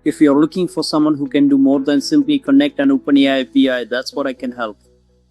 If you're looking for someone who can do more than simply connect an OpenAI API, that's what I can help.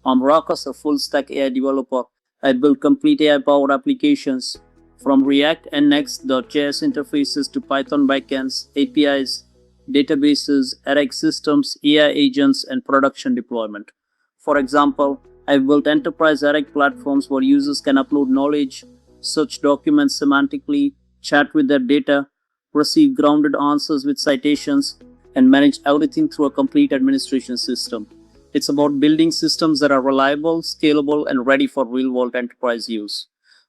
I'm Rakesh, a full-stack AI developer. I build complete AI-powered applications from React and Next.js interfaces to Python backends, APIs, databases, RX systems, AI agents, and production deployment. For example, I've built enterprise RX platforms where users can upload knowledge, search documents semantically, chat with their data, receive grounded answers with citations, and manage everything through a complete administration system. It's about building systems that are reliable, scalable, and ready for real-world enterprise use.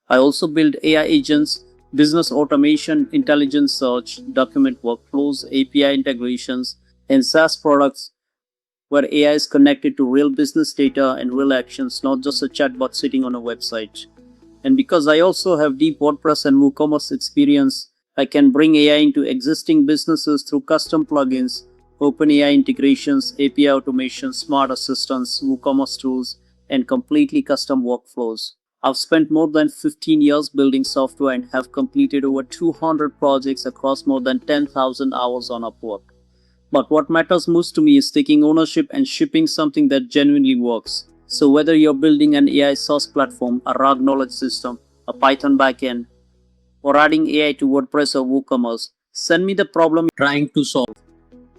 I also build AI agents, business automation, intelligent search, document workflows, API integrations, and SaaS products where AI is connected to real business data and real actions, not just a chatbot sitting on a website. And because I also have deep WordPress and WooCommerce experience, I can bring AI into existing businesses through custom plugins, OpenAI integrations, API automation, smart assistants, WooCommerce tools, and completely custom workflows. I've spent more than 15 years building software and have completed over 200 projects across more than 10,000 hours on Upwork. But what matters most to me is taking ownership and shipping something that genuinely works. So whether you're building an AI SaaS platform, a RAG knowledge system, a Python backend, or adding AI to WordPress or WooCommerce, send me the problem you're trying to solve.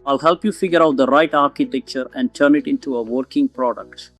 I'll help you figure out the right architecture and turn it into a working product.